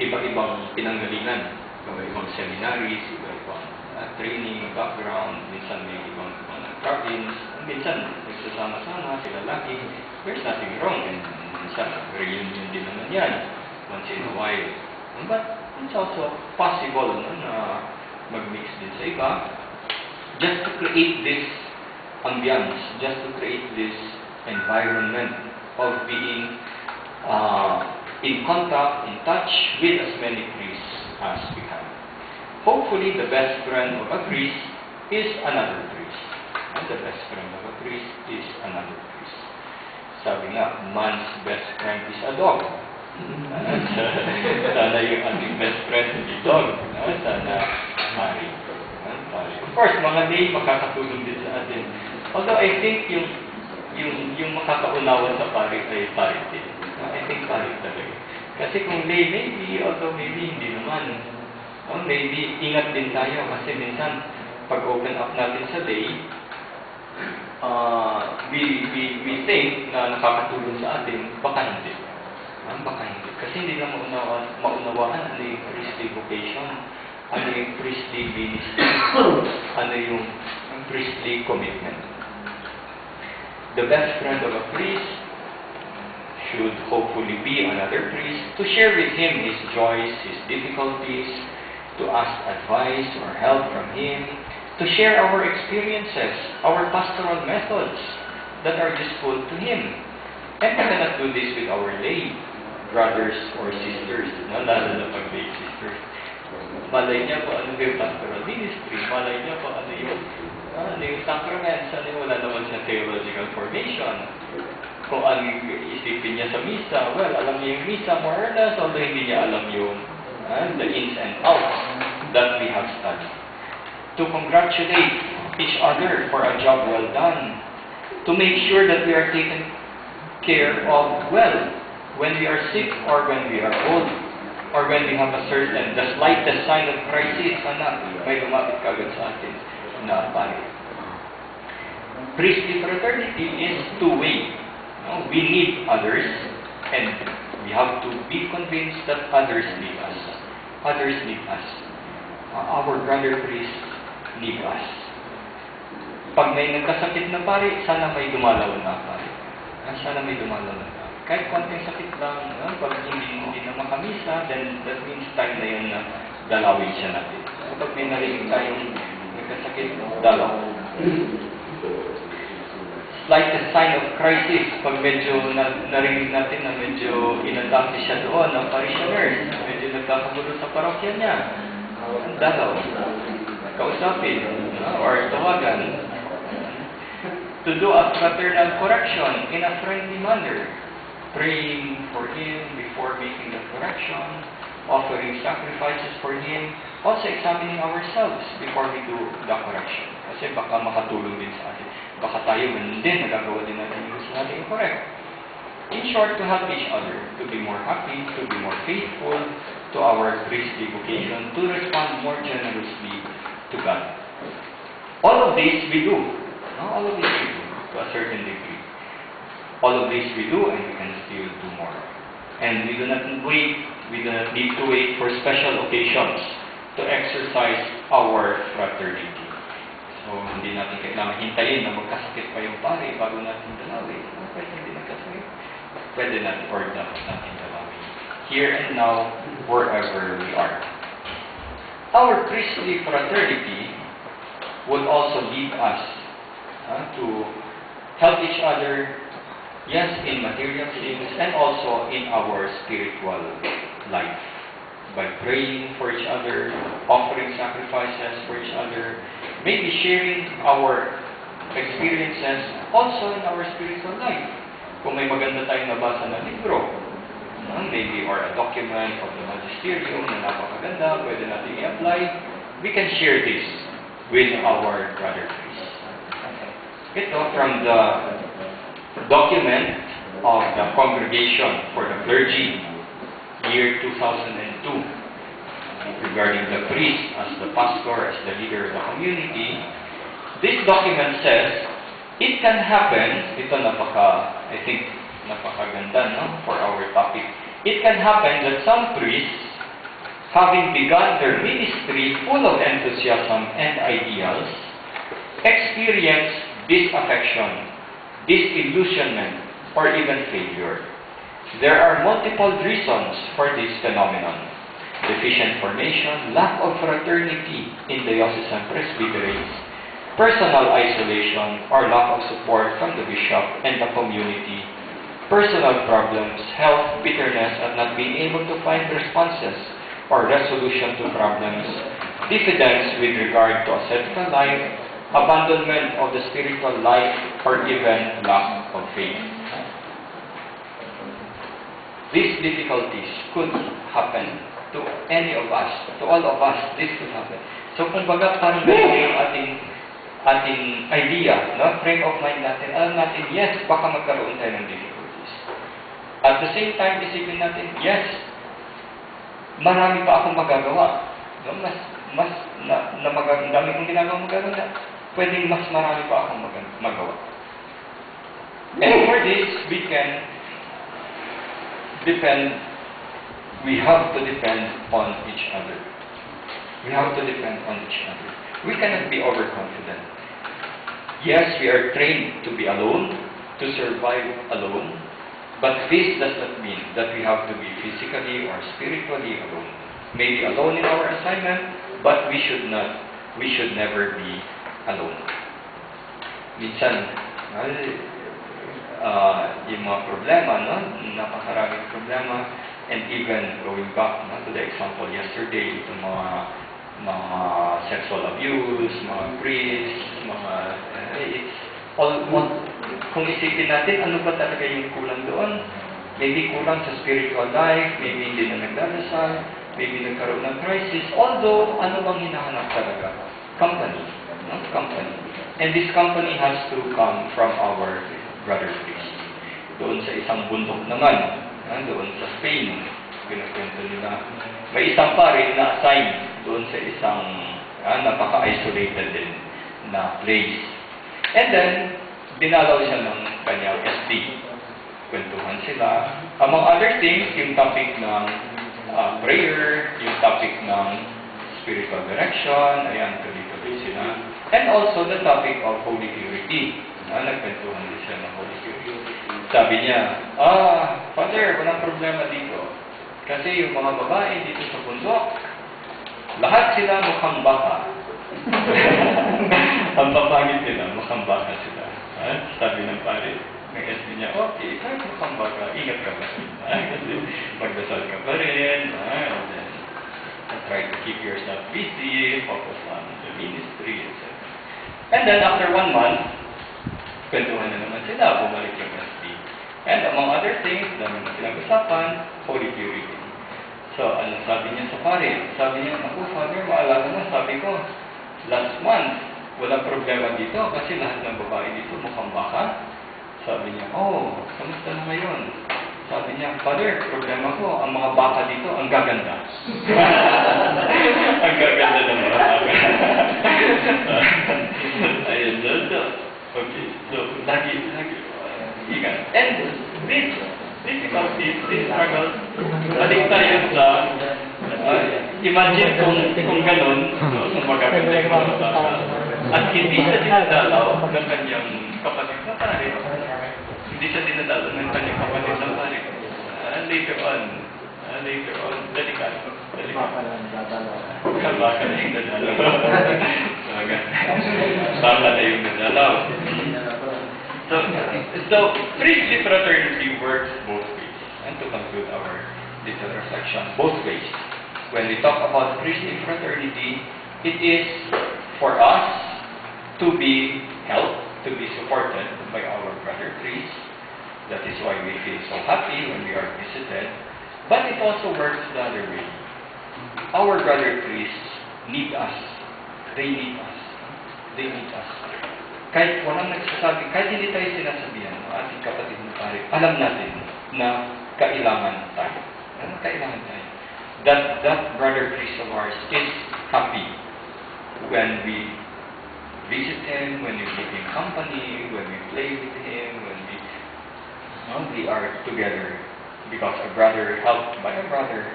iba-ibang pinanggalingan, iba-ibang seminaries, iba-ibang training, background, minsan may ibang province, minsan nagsasama-sama sila lagi. There's nothing wrong, and minsan reunion din naman yan, once in a while. But it's also possible na mag-mix din sa iba, just to create this ambience, just to create this environment of being in contact, in touch with as many priests as we can. Hopefully, the best friend of a priest is another priest. And the best friend of a priest is another priest. Sabi nga, man's best friend is a dog. Sana yung ating best friend is a dog. Sana pari. Of course, mga day, makakatulong din sa atin. Although I think yung makakaunawan sa pari ay pari din. I think pari talaga. Kasi kung lay, maybe, although maybe hindi naman. Maybe, ingat din tayo kasi minsan, pag open up natin sa day, we think na nakakatulong sa atin, baka hindi. Baka hindi. Kasi hindi na maunawaan ano yung priestly vocation, ano yung priestly ministry, ano yung priestly commitment. The best friend of a priest should hopefully be another priest to share with him his joys, his difficulties, to ask advice or help from him, to share our experiences, our pastoral methods that are useful to him. And we cannot do this with our lay brothers or sisters, lalo na pag lay sisters. Malay niya po ano yung pastoral ministry, malay niya po ano yung sacraments, ano yung wala naman siya theological formation. Kung ano yung isipin niya sa misa, well, alam niya yung misa more or less, although hindi niya alam yung the ins and outs that we have studied. To congratulate each other for a job well done. To make sure that we are taken care of well when we are sick or when we are old or when we have the slightest sign of crisis, may lumapit kagad sa atin na pari. Priestly fraternity is two-way. We need others and we have to be convinced that others need us. Others need us. Our brother priests need us. Pag may nagkasakit na pari, sana may dumalaw na pari. Sana may dumalaw na pari. Kahit konting sakit lang, pag hindi na makamisa, then that means time na yun na dalawin siya natin. Kapag may narinig tayong nagkasakit, dalaw. Slightest sign of crisis, pag medyo narinig natin na medyo inatake siya doon ng parishioners, medyo nagkakagulo sa parokya niya, dalaw, kausapin, or tawagan, to do a fraternal correction in a friendly manner, praying for him before making the correction, offering sacrifices for him, also examining ourselves before we do the correction. Kasi baka makatulong din sa atin. Baka tayo din, nagagawa din natin yung gusto natin correct. In short, to help each other, to be more happy, to be more faithful to our priestly vocation, to respond more generously to God. All of this we do. All of this we do to a certain degree. All of this we do and we can still do more. And we do not need to wait for special occasions to exercise our fraternity. So, hindi natin kailangan hintayin na magkasakit pa yung pari bago natin dalawin. Pwede hindi nagkasakit. Pwede natin or dapat natin dalawin. Here and now, wherever we are. Our priestly fraternity would also lead us to help each other, yes, in material things and also in our spiritual life. By praying for each other, offering sacrifices for each other, maybe sharing our experiences also in our spiritual life. Kung may maganda tayong nabasa na libro, maybe or a document of the magisterium na napakaganda, pwede natin i-apply, we can share this with our brother priests. Ito from the document of the Congregation for the Clergy, year 2002, regarding the priest as the pastor, as the leader of the community. This document says, it can happen, ito I think, napakaganda, for our topic. It can happen that some priests having begun their ministry full of enthusiasm and ideals, experience disaffection, disillusionment, or even failure. There are multiple reasons for this phenomenon: deficient formation, lack of fraternity in diocesan presbyteries, personal isolation or lack of support from the bishop and the community, personal problems, health, bitterness at not being able to find responses or resolution to problems, diffidence with regard to ascetical life, abandonment of the spiritual life, or even lack of faith. These difficulties could happen to any of us, to all of us. This could happen. So, kumbaga, parang gano'n yung ating idea, no? Frame of mind natin. Alam natin, yes, baka magkaroon tayo ng difficulties. At the same time, isipin natin, yes, marami pa akong magagawa. No? Ang dami kong ginagawa magagawa. Pwedeng mas marami pa akong magawa. And for this, we have to depend on each other. We have to depend on each other. We cannot be overconfident. Yes, we are trained to be alone, to survive alone, but this does not mean that we have to be physically or spiritually alone. Maybe alone in our assignment, but we should never be alone. Minsan, yung mga problema, no? Napakaraming problema, and even going back to the example yesterday, itong mga sexual abuse, mga priests, it's all one. Kung isipin natin, ano ba talaga yung kulang doon? Maybe kulang sa spiritual life, maybe hindi na nagdarasal, maybe nagkaroon ng crisis. Although, ano bang hinahanap talaga? Company. No? Company. And this company has to come from our brother priest. Doon sa isang bundok naman, doon sa Spain, kinukwento nila, may isang pare na assign doon sa isang napaka-isolated din na place. And then, dinalaw siya ng kanyang SD. Kwentuhan sila. Among other things, yung topic ng prayer, yung topic ng spiritual direction, ayan, tuloy-tuloy sila. And also the topic of holy purity. Nagkwentuhan din siya ng holy purity. Sabi niya, Father, walang problema dito. Kasi yung mga babae dito sa bundok, lahat sila mukhang baka. Ang papangit nila, mukhang baka sila. Sabi ng pare, ng SB niya, okay, kahit mukhang baka, ingat ka pa rin. Kasi magdasal ka pa rin. And then, try to keep yourself busy, focus on the ministry, etc. And then, after 1 month, kwentuhan na naman sila, bumalik yung SB. And among other things, dami na pinag-usapan, holy purity. So, ano sabi niya sa pare? Sabi niya, ako, Father, maalala mo, sabi ko, last month, walang problema dito kasi lahat ng babae dito mukhang baka. Sabi niya, kamusta na ngayon? Sabi niya, Father, problema ko, ang mga baka dito, ang gaganda. Ang gaganda ng mga baka. Ayun, okay, so, lagi, ingat. And this difficulties, this struggles, balik tayo sa, imagine kung ganun, kung magaganda yung mga baka, at hindi siya dinadalaw ng kanyang kapatid na pare. Hindi siya dinadalaw ng kanyang kapatid na pare. Later on, delikado. Baka na yung dadalaw. Baka na yung dadalaw. So priestly fraternity works both ways. And to conclude our little reflection, both ways. When we talk about priestly fraternity, it is for us to be helped, to be supported by our brother priests. That is why we feel so happy when we are visited. But it also works the other way. Our brother priests need us. They need us. They need us. Kahit walang nagsasabi, kahit hindi tayo sinasabihan ng ating kapatid na pare, alam natin na kailangan tayo. Kailangan tayo. That brother priest of ours is happy when we visit him, when we give him company, when we play with him, when we are together. Because a brother helped by a brother